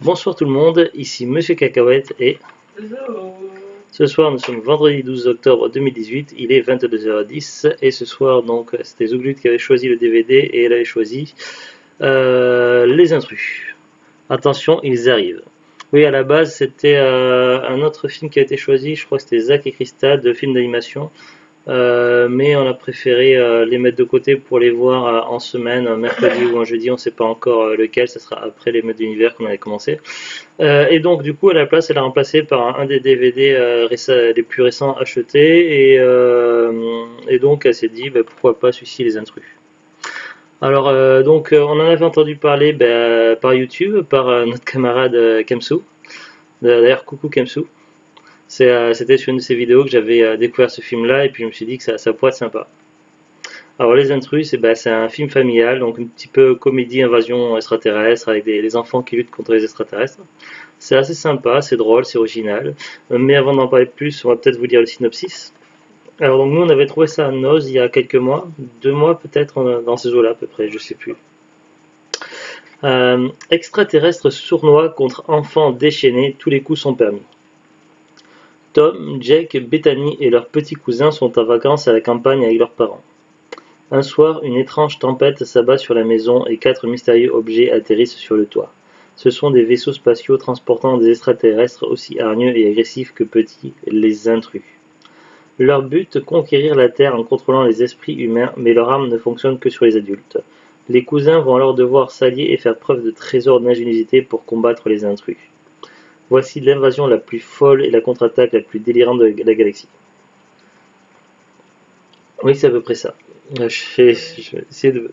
Bonsoir tout le monde, ici Monsieur Cacahuète et Hello. ce soir nous sommes vendredi 12 octobre 2018, il est 22h10 et ce soir donc c'était Zouglut qui avait choisi le DVD et elle avait choisi Les Intrus. Attention, ils arrivent. Oui, à la base c'était un autre film qui a été choisi, je crois que c'était Zack et Krista, de film d'animation. Mais on a préféré les mettre de côté pour les voir en semaine, un mercredi ou un jeudi, on ne sait pas encore lequel, ça sera après les Meutes d'univers qu'on avait commencé. Et donc du coup à la place elle a remplacé par un des DVD les plus récents achetés et donc elle s'est dit bah, pourquoi pas celui-ci Les Intrus. Alors on en avait entendu parler par YouTube, par notre camarade Kemsu. D'ailleurs coucou Kemsu. C'était sur une de ces vidéos que j'avais découvert ce film-là et puis je me suis dit que ça pourrait être sympa. Alors Les Intrus, c'est un film familial, donc un petit peu comédie invasion extraterrestre avec les enfants qui luttent contre les extraterrestres. C'est assez sympa, c'est drôle, c'est original. Mais avant d'en parler plus, on va peut-être vous dire le synopsis. Alors donc nous on avait trouvé ça à Noz il y a quelques mois, 2 mois peut-être dans ces eaux-là à peu près, je sais plus. Extraterrestres sournois contre enfants déchaînés, tous les coups sont permis. Tom, Jake, Bethany et leurs petits cousins sont en vacances à la campagne avec leurs parents. Un soir, une étrange tempête s'abat sur la maison et 4 mystérieux objets atterrissent sur le toit. Ce sont des vaisseaux spatiaux transportant des extraterrestres aussi hargneux et agressifs que petits, les intrus. Leur but, conquérir la Terre en contrôlant les esprits humains, mais leur arme ne fonctionne que sur les adultes. Les cousins vont alors devoir s'allier et faire preuve de trésor d'ingéniosité pour combattre les intrus. Voici l'invasion la plus folle et la contre-attaque la plus délirante de la galaxie. Oui, c'est à peu près ça. Je vais essayer de.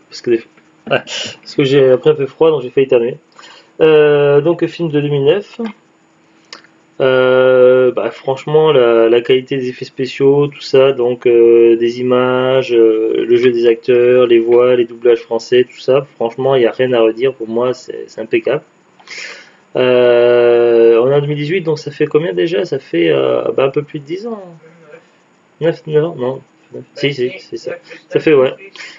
Parce que j'ai après un peu froid, donc j'ai failli éternuer. Donc, film de 2009. Franchement, la qualité des effets spéciaux, tout ça, donc des images, le jeu des acteurs, les voix, les doublages français, tout ça, franchement, il n'y a rien à redire. Pour moi, c'est impeccable. On est en 2018, donc ça fait combien déjà? Ça fait un peu plus de 10 ans. 9, 9 ans? Non. Si, si, c'est ça. Ça fait, ouais.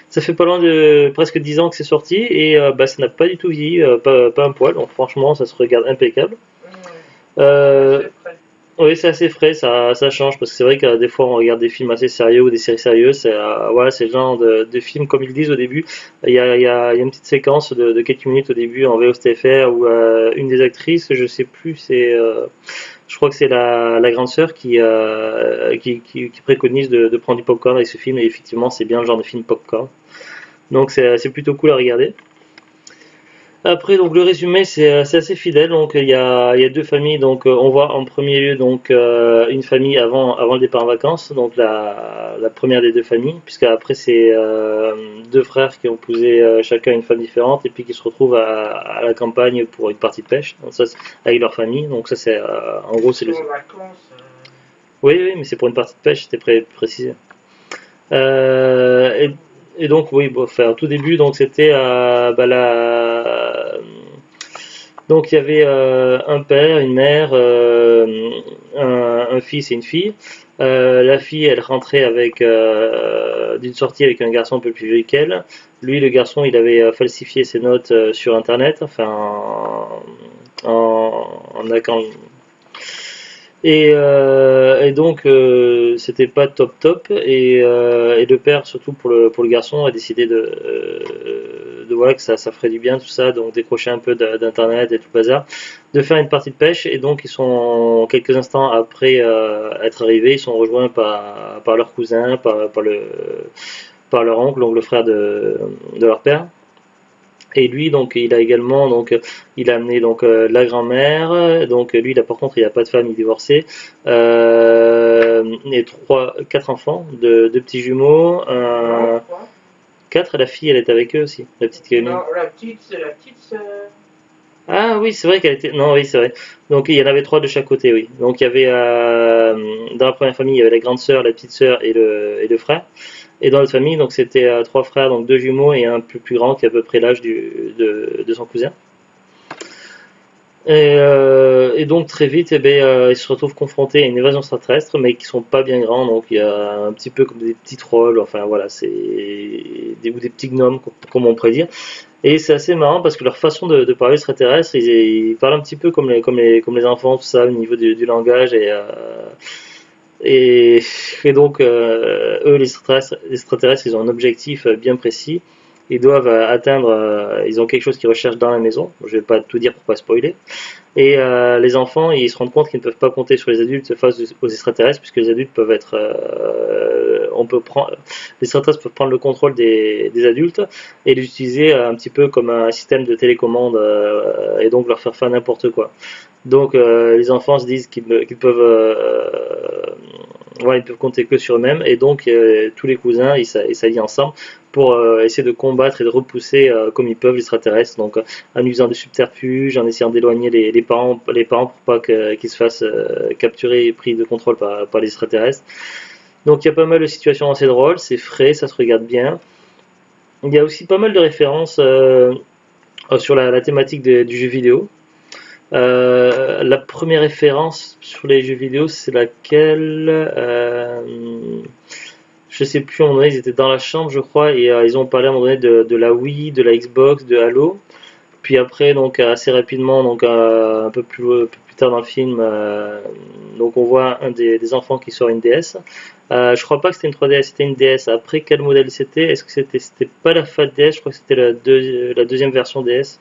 Ça fait pas loin de presque 10 ans que c'est sorti et ça n'a pas du tout vieilli, pas un poil. Donc franchement, ça se regarde impeccable. Euh, oui, c'est assez frais, ça change parce que c'est vrai que des fois on regarde des films assez sérieux ou des séries sérieuses. Voilà, c'est le genre de film, comme ils disent au début. Il y a une petite séquence de quelques minutes au début en VOSTFR où une des actrices, je sais plus, je crois que c'est la grande sœur qui préconise de prendre du popcorn avec ce film et effectivement c'est bien le genre de film popcorn. Donc c'est plutôt cool à regarder. Après, donc le résumé, c'est assez fidèle. Donc il y a deux familles. Donc on voit en premier lieu donc une famille avant le départ en vacances. Donc la première des deux familles, puisque après c'est deux frères qui ont épousé chacun une femme différente et puis qui se retrouvent à la campagne pour une partie de pêche. Donc ça, avec leur famille. Donc ça c'est en gros c'est le. Vacances. Oui, oui, mais c'est pour une partie de pêche, c'était précisé. Euh, et donc oui, bon, enfin, au tout début, donc c'était donc il y avait un père, une mère, un fils et une fille. La fille, elle rentrait d'une sortie avec un garçon un peu plus vieux qu'elle. Lui, le garçon, il avait falsifié ses notes sur Internet, enfin en hackant. Et donc c'était pas top top et le père surtout pour le garçon a décidé de voilà que ça ferait du bien tout ça donc décrocher un peu d'internet et tout le bazar de faire une partie de pêche et donc ils sont quelques instants après être arrivés ils sont rejoints par leur cousin par leur oncle donc le frère de leur père et lui, donc, il a également, donc, il a amené donc la grand-mère. Donc, lui, là, par contre, il n'a pas de femme, il est divorcé. Et quatre enfants, deux petits jumeaux, quatre. La fille, elle est avec eux aussi, la petite Camille. Non, la petite, c'est la petite sœur. Ah oui, c'est vrai qu'elle était. Non, oui, c'est vrai. Donc, il y en avait trois de chaque côté, oui. Donc, il y avait dans la première famille, il y avait la grande sœur, la petite sœur et le frère. Et dans notre famille, donc c'était trois frères, donc deux jumeaux et un plus grand qui a à peu près l'âge de son cousin. Et donc très vite, eh ben, ils se retrouvent confrontés à une évasion extraterrestre, mais qui sont pas bien grands, donc il y a un petit peu comme des petits trolls, enfin voilà, c'est ou des petits gnomes, comme on pourrait dire. Et c'est assez marrant parce que leur façon de parler extraterrestre, ils parlent un petit peu comme les enfants, tout ça, au niveau du langage, et, et donc eux, les extraterrestres, ils ont un objectif bien précis. Ils doivent atteindre, ils ont quelque chose qu'ils recherchent dans la maison. Je vais pas tout dire pour pas spoiler. Et les enfants, ils se rendent compte qu'ils ne peuvent pas compter sur les adultes face aux extraterrestres, puisque les adultes peuvent être, on peut prendre, les extraterrestres peuvent prendre le contrôle des adultes et les utiliser un petit peu comme un système de télécommande et donc leur faire n'importe quoi. Donc les enfants se disent qu'ils peuvent, ouais, ils peuvent compter que sur eux-mêmes et donc tous les cousins ils s'allient ensemble pour essayer de combattre et de repousser comme ils peuvent les extraterrestres, donc en usant des subterfuges, en essayant d'éloigner les parents pour pas qu'ils se fassent capturer et pris de contrôle par les extraterrestres. Donc il y a pas mal de situations assez drôles, c'est frais, ça se regarde bien. Il y a aussi pas mal de références sur la thématique du jeu vidéo. La première référence sur les jeux vidéo, c'est laquelle je sais plus, à un moment donné, ils étaient dans la chambre, je crois, et ils ont parlé à un moment donné de la Wii, de la Xbox, de Halo. Puis après, donc assez rapidement, donc un peu plus tard dans le film, donc on voit un des enfants qui sort une DS. Je crois pas que c'était une 3DS, c'était une DS. Après, quel modèle c'était? Est-ce que c'était pas la Fat DS? Je crois que c'était la deuxième version DS.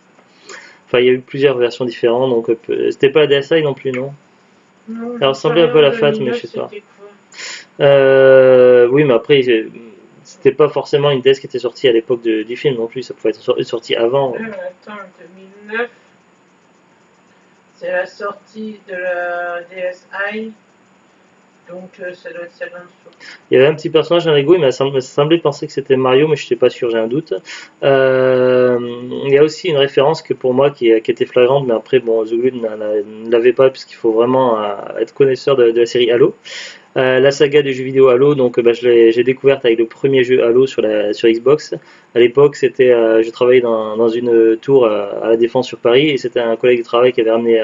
Enfin, il y a eu plusieurs versions différentes, donc c'était pas la DSi non plus, non? Non, Elle je sais ressemblait un peu à rien, la le Fat, mais je sais pas. c'était quoi? Oui, mais après, c'était pas forcément une DS qui était sortie à l'époque du film non plus, ça pouvait être sorti avant. Attends, 2009, c'est la sortie de la DSi, donc ça doit être celle en dessous. Il y avait un petit personnage dans Lego, il m'a semblé penser que c'était Mario, mais je n'étais pas sûr, j'ai un doute. Il y a aussi une référence que pour moi qui était flagrante, mais après, bon, Zulu ne l'avait pas, puisqu'il faut vraiment être connaisseur de la série Halo. La saga des jeux vidéo Halo, donc bah, j'ai découverte avec le premier jeu Halo sur Xbox. À l'époque, je travaillais dans une tour à la Défense sur Paris et c'était un collègue de travail qui avait ramené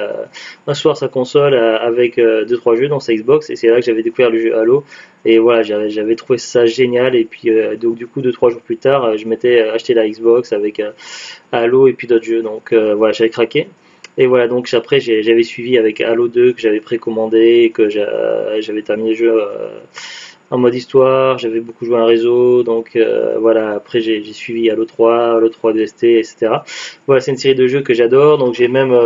un soir sa console avec 2-3 jeux dans sa Xbox et c'est là que j'avais découvert le jeu Halo et voilà, j'avais trouvé ça génial et puis donc du coup 2-3 jours plus tard, je m'étais acheté la Xbox avec Halo et puis d'autres jeux donc voilà, j'avais craqué. Et voilà, donc après j'avais suivi avec Halo 2 que j'avais précommandé, et que j'avais terminé le jeu en mode histoire, j'avais beaucoup joué à un réseau, donc voilà, après j'ai suivi Halo 3 DST, etc. Voilà, c'est une série de jeux que j'adore, donc j'ai même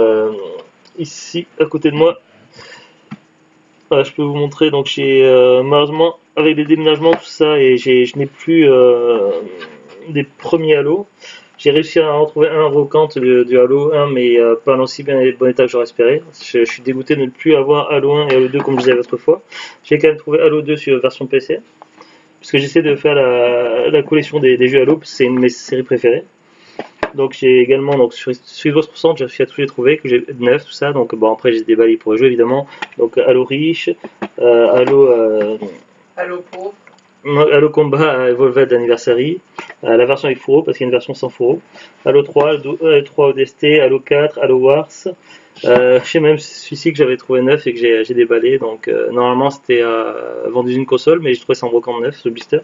ici à côté de moi, voilà, je peux vous montrer, donc j'ai malheureusement avec les déménagements tout ça, et je n'ai plus des premiers Halo. J'ai réussi à en retrouver un Rocante du Halo 1, mais pas en aussi bon état que j'aurais espéré. Je suis dégoûté de ne plus avoir Halo 1 et Halo 2 comme je disais l'autre fois. J'ai quand même trouvé Halo 2 sur version PC, parce que j'essaie de faire la collection des jeux Halo, parce que c'est une de mes séries préférées. Donc j'ai également donc sur Xbox 360, j'ai réussi à tous les trouver, que j'ai 9 tout ça. Donc bon après j'ai déballé pour les jeux évidemment. Donc Halo Reach, Halo Halo Pro, Halo Combat Evolved Anniversary, la version avec fourreau parce qu'il y a une version sans fourreau. Halo 3, Halo 3 ODST, Halo 4, Halo Wars. Je sais même celui-ci que j'avais trouvé neuf et que j'ai déballé. Donc normalement c'était vendu une console, mais j'ai trouvé ça en brocante neuf, ce blister.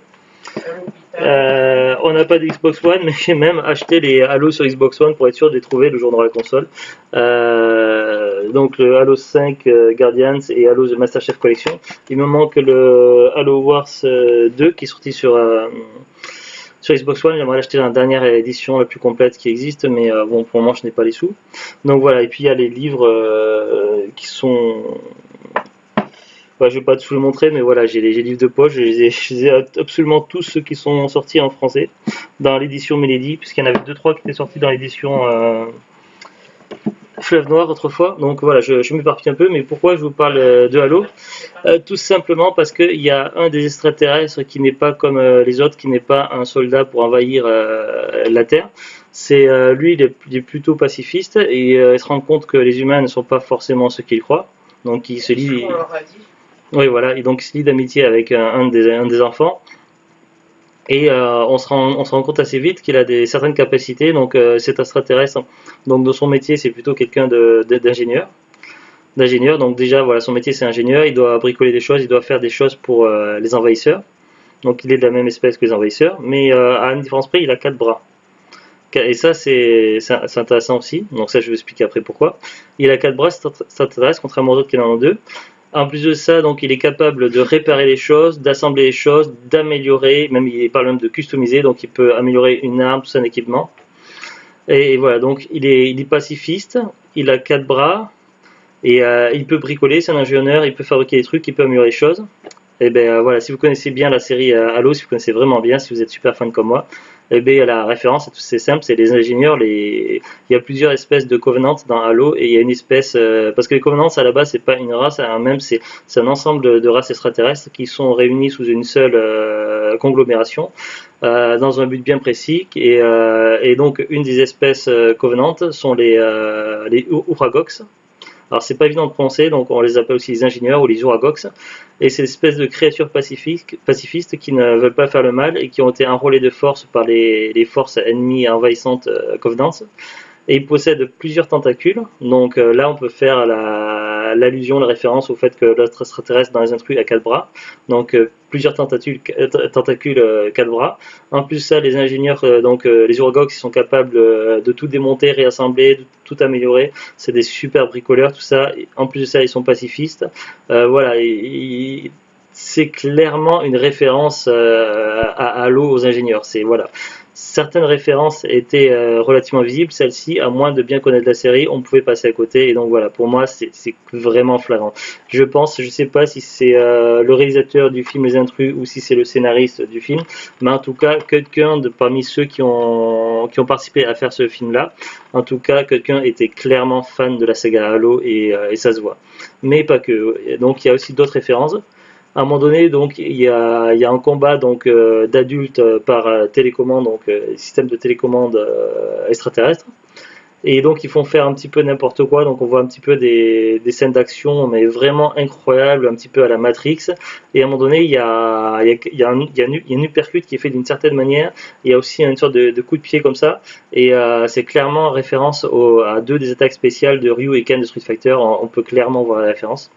Halo Vital. On n'a pas de Xbox One, mais j'ai même acheté les Halo sur Xbox One pour être sûr de les trouver le jour dans la console. Donc le Halo 5 Guardians et Halo The Master Chief Collection. Il me manque le Halo Wars 2 qui est sorti sur Xbox One. J'aimerais l'acheter dans la dernière édition la plus complète qui existe, mais bon, pour le moment je n'ai pas les sous. Donc voilà, et puis il y a les livres qui sont... Bah, je vais pas tout le montrer, mais voilà, j'ai les livres de poche, je les ai absolument tous ceux qui sont sortis en français dans l'édition Milady, puisqu'il y en avait 2-3 qui étaient sortis dans l'édition Fleuve Noir autrefois. Donc voilà, je m'éparpille un peu, mais pourquoi je vous parle de Halo? Tout simplement parce qu'il y a un des extraterrestres qui n'est pas comme les autres, qui n'est pas un soldat pour envahir la Terre. C'est lui, il est plutôt pacifiste et il se rend compte que les humains ne sont pas forcément ce qu'il croit. Donc il se lie. On leur a dit. Oui, voilà, et donc il se lie d'amitié avec un des enfants. Et on se rend compte assez vite qu'il a certaines capacités. Donc cet extraterrestre, donc dans son métier, c'est plutôt quelqu'un d'ingénieur. Donc déjà, voilà, son métier c'est ingénieur. Il doit bricoler des choses, il doit faire des choses pour les envahisseurs. Donc il est de la même espèce que les envahisseurs, mais à une différence près, il a quatre bras. Et ça, c'est intéressant aussi. Donc ça, je vais expliquer après pourquoi. Il a quatre bras extraterrestres, contrairement aux autres qui en ont deux. En plus de ça, donc il est capable de réparer les choses, d'assembler les choses, d'améliorer, même il parle même de customiser, donc il peut améliorer une arme, tout un équipement. Et voilà, donc il est pacifiste, il a quatre bras, et il peut bricoler, c'est un ingénieur, il peut fabriquer des trucs, il peut améliorer les choses. Et ben voilà, si vous connaissez bien la série Halo, si vous connaissez vraiment bien, si vous êtes super fan comme moi, et ben la référence, c'est simple, c'est les ingénieurs. Il y a plusieurs espèces de Covenants dans Halo, et il y a une espèce parce que les Covenants à la base c'est pas une race, même c'est un ensemble de races extraterrestres qui sont réunies sous une seule conglomération dans un but bien précis. Et donc une des espèces Covenantes sont les Uragox. Alors c'est pas évident de prononcer, donc on les appelle aussi les ingénieurs ou les Uragox. Et c'est une espèce de créatures pacifistes qui ne veulent pas faire le mal et qui ont été enrôlés de force par les forces ennemies envahissantes Covenants. Et il possède plusieurs tentacules. Donc là, on peut faire l'allusion, la référence au fait que l'autre extraterrestre dans les intrus a quatre bras. Donc plusieurs tentacules, quatre bras. En plus de ça, les ingénieurs, les Urgox, ils sont capables de tout démonter, réassembler, de tout améliorer. C'est des super bricoleurs, tout ça. Et en plus de ça, ils sont pacifistes. Voilà, c'est clairement une référence à Halo aux ingénieurs. C'est voilà. Certaines références étaient relativement visibles, celle-ci, à moins de bien connaître la série, on pouvait passer à côté. Et donc voilà, pour moi, c'est vraiment flagrant. Je sais pas si c'est le réalisateur du film Les Intrus ou si c'est le scénariste du film, mais en tout cas, quelqu'un parmi ceux qui ont participé à faire ce film-là, en tout cas, quelqu'un était clairement fan de la saga Halo et ça se voit. Mais pas que. Donc il y a aussi d'autres références. À un moment donné, donc il y a un combat donc d'adultes par télécommande, donc système de télécommande extraterrestre. Et donc ils font faire un petit peu n'importe quoi, donc on voit un petit peu des scènes d'action, mais vraiment incroyables, un petit peu à la Matrix. Et à un moment donné, il y a une uppercut qui est fait d'une certaine manière. Il y a aussi une sorte de coup de pied comme ça. Et c'est clairement en référence à deux des attaques spéciales de Ryu et Ken de Street Fighter. On peut clairement voir la référence.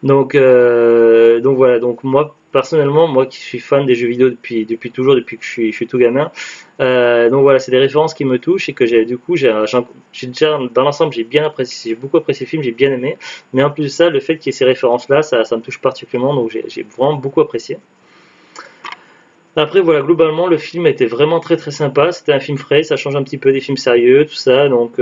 Donc voilà, donc moi personnellement, moi qui suis fan des jeux vidéo depuis toujours, depuis que je suis tout gamin, donc voilà, c'est des références qui me touchent et que j'ai déjà dans l'ensemble j'ai bien apprécié, j'ai beaucoup apprécié le film, j'ai bien aimé, mais en plus de ça, le fait qu'il y ait ces références là, ça me touche particulièrement, donc j'ai vraiment beaucoup apprécié. Après voilà, globalement le film était vraiment très très sympa, c'était un film frais, ça change un petit peu des films sérieux, tout ça, donc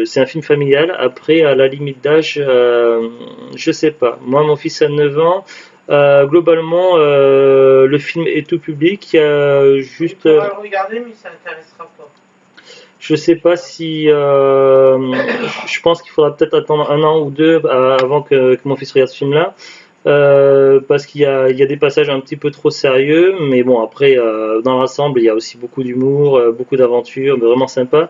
c'est un film familial. Après à la limite d'âge, je sais pas. Moi mon fils a 9 ans, globalement le film est tout public, il y a Il juste pourra le regarder, mais ça n'intéressera pas. je sais pas si je pense qu'il faudra peut-être attendre un an ou deux avant que mon fils regarde ce film là. Parce qu'il y a des passages un petit peu trop sérieux, mais bon, après, dans l'ensemble, il y a aussi beaucoup d'humour, beaucoup d'aventures, mais vraiment sympa.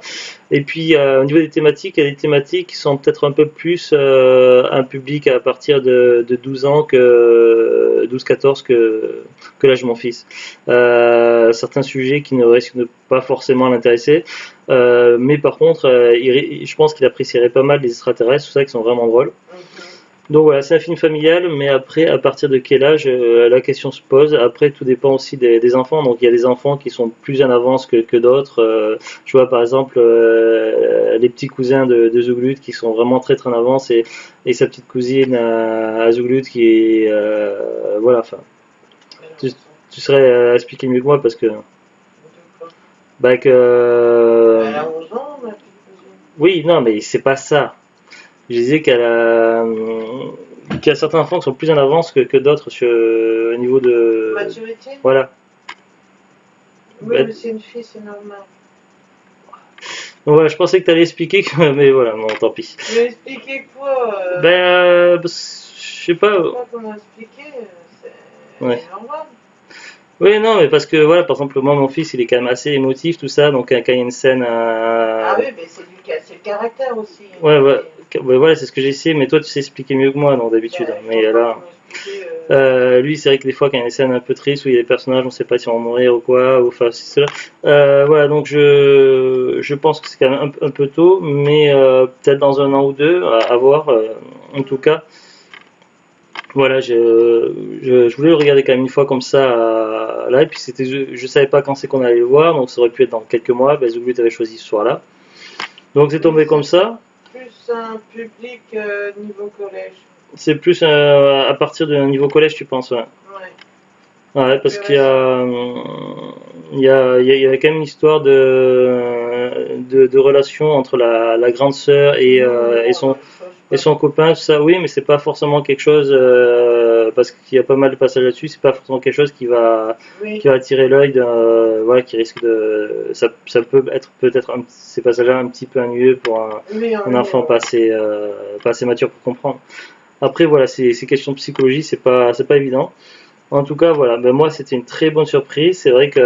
Et puis, au niveau des thématiques, il y a des thématiques qui sont peut-être un peu plus un public à partir de 12 ans que 12-14 que l'âge de mon fils. Certains sujets qui ne risquent de pas forcément l'intéresser, mais par contre, je pense qu'il apprécierait pas mal les extraterrestres, tout ça, qui sont vraiment drôles. Donc voilà, c'est un film familial, mais après, à partir de quel âge, la question se pose. Après, tout dépend aussi des enfants. Donc il y a des enfants qui sont plus en avance que d'autres. Je vois par exemple les petits cousins de Zouglut qui sont vraiment très très en avance et sa petite cousine à Zouglut qui est... voilà, enfin, tu, tu saurais expliquer mieux que moi parce que... Bah que... Elle a 11 ans, ma petite cousine. Oui, non, mais c'est pas ça. Je disais qu'il y a certains enfants qui sont plus en avance que d'autres au niveau de... Maturité? Voilà. Oui, Ben, mais c'est une fille, c'est normal. donc voilà, je pensais que tu allais expliquer, mais voilà, bon, tant pis. Je vais expliquer quoi Je sais pas. Je sais pas comment expliquer, Ouais. c'est normal. Oui, non, mais parce que voilà, par exemple, moi, mon fils, il est quand même assez émotif, tout ça, donc quand il y a une scène. Ah oui, mais c'est le caractère aussi. Ouais, ouais, ouais, voilà, c'est ce que j'ai essayé, mais toi, tu sais expliquer mieux que moi, non, d'habitude. Bah, Mais je sais pas là. comment expliquer, Lui, c'est vrai que des fois, quand il y a des scènes un peu tristes où il y a des personnages, on ne sait pas si on va mourir ou quoi, ou enfin, si cela. Voilà, donc je pense que c'est quand même un peu tôt, mais peut-être dans un an ou deux, à voir. En tout cas, voilà, je voulais le regarder quand même une fois comme ça, là, et puis je savais pas quand c'est qu'on allait le voir, donc ça aurait pu être dans quelques mois. Ben, Zouglou avait choisi ce soir-là. Donc c'est Oui, tombé comme c'est ça. plus un public niveau collège. C'est plus à partir d'un niveau collège, tu penses, ouais. Ouais, Ouais, parce plus qu'il y récent. a, il y a quand même une histoire de relation entre la grande sœur Non, non, chose et pas. son copain, tout ça, oui, mais c'est pas forcément quelque chose, parce qu'il y a pas mal de passages là-dessus, c'est pas forcément quelque chose Oui, qui va attirer l'œil voilà, qui risque ça peut être peut-être ces passages-là un petit peu ennuyeux pour oui, un ennuyeux, enfant ouais. pas assez mature pour comprendre. Après, voilà, c'est questions de psychologie, c'est pas évident. En tout cas, voilà, ben moi c'était une très bonne surprise. C'est vrai que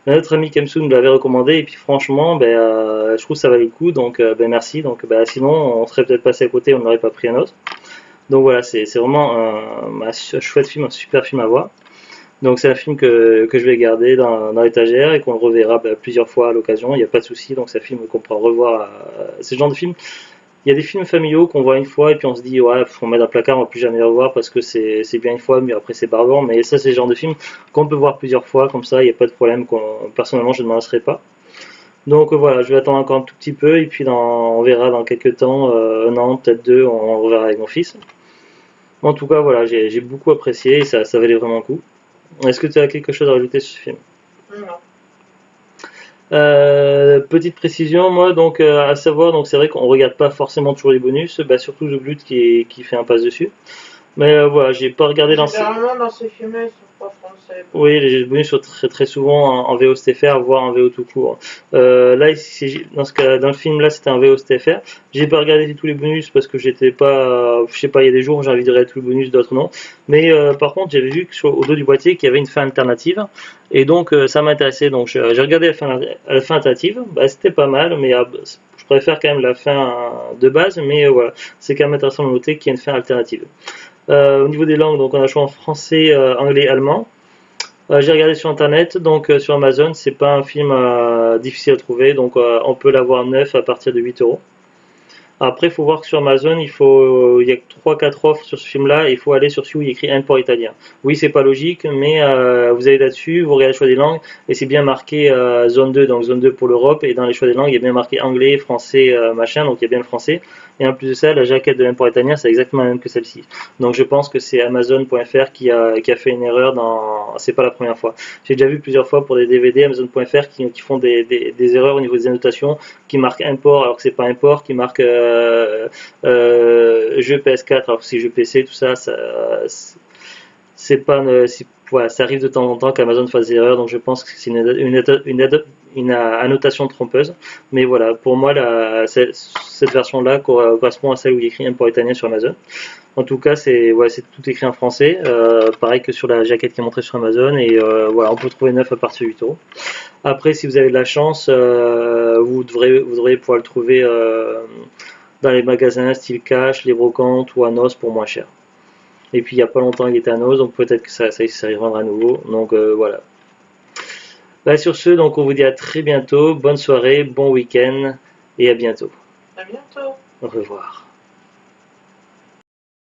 notre ami Kemsu nous l'avait recommandé et puis franchement, je trouve que ça valait le coup. Donc ben, merci. Donc sinon, on serait peut-être passé à côté, on n'aurait pas pris un autre. Donc voilà, c'est vraiment un chouette film, un super film à voir. Donc c'est un film que je vais garder dans l'étagère et qu'on le reverra plusieurs fois à l'occasion. Il n'y a pas de souci. Donc c'est un film qu'on pourra revoir. C'est le genre de film il y a des films familiaux qu'on voit une fois et puis on se dit ouais, on met dans le placard, on va plus jamais le revoir parce que c'est bien une fois, mais après c'est barbant. Mais ça, c'est le genre de film qu'on peut voir plusieurs fois, comme ça, il n'y a pas de problème. Personnellement, je ne m'en lasserai pas. Donc voilà, je vais attendre encore un tout petit peu et puis on verra dans quelques temps, un an, peut-être deux, on le reverra avec mon fils. En tout cas, voilà, j'ai beaucoup apprécié et ça valait vraiment le coup. Est-ce que tu as quelque chose à rajouter sur ce film? Non. Petite précision, moi, donc, à savoir, donc c'est vrai qu'on regarde pas forcément toujours les bonus, surtout The Blood qui fait un pass dessus. Mais voilà, j'ai pas regardé Généralement, dans ces films-là, ils sont pas français. oui, les bonus sont très souvent en VO STFR, voire en VO tout court. Là, ici, dans le film là, c'était un VO STFR. J'ai pas regardé tous les bonus parce que j'étais pas, je sais pas, il y a des jours où j'ai envie de regarder tous les bonus, d'autres non. Mais par contre, j'avais vu que au dos du boîtier qu'il y avait une fin alternative, et donc ça m'intéressait. Donc j'ai regardé la fin alternative. Bah, c'était pas mal, mais je préfère quand même la fin de base. Mais voilà, c'est quand même intéressant de noter qu'il y a une fin alternative. Au niveau des langues, donc on a choisi en français, anglais, allemand. J'ai regardé sur internet, donc sur Amazon, c'est pas un film difficile à trouver, donc on peut l'avoir neuf à partir de 8 euros. Après, il faut voir que sur Amazon, il y a 3-4 offres sur ce film-là, et il faut aller sur celui où il y a écrit import italien. Oui, c'est pas logique, mais vous allez là-dessus, vous regardez le choix des langues, et c'est bien marqué zone 2, donc zone 2 pour l'Europe, et dans les choix des langues, il y a bien marqué anglais, français, machin, donc il y a bien le français. Et en plus de ça, la jaquette de l'import italien, c'est exactement la même que celle-ci. Donc je pense que c'est Amazon.fr qui a fait une erreur c'est pas la première fois. J'ai déjà vu plusieurs fois pour des DVD Amazon.fr qui font des erreurs au niveau des annotations, qui marquent import alors que c'est pas import, qui marquent jeu PS4 alors que c'est jeu PC, tout ça, c'est pas voilà, ça arrive de temps en temps qu'Amazon fasse des erreurs, donc je pense que c'est une annotation trompeuse. Mais voilà, pour moi, cette version-là correspond à celle où il y a écrit import italien sur Amazon. En tout cas, c'est tout écrit en français, pareil que sur la jaquette qui est montrée sur Amazon, et voilà, on peut trouver neuf à partir de 8 euros. Après, si vous avez de la chance, vous devriez pouvoir le trouver dans les magasins style Cash, les brocantes ou à Nos pour moins cher. Et puis il n'y a pas longtemps il était à Nos, donc peut-être que ça y rendra à nouveau. Donc voilà. Bah, sur ce, donc on vous dit à très bientôt, bonne soirée, bon week-end et à bientôt. À bientôt. Au revoir.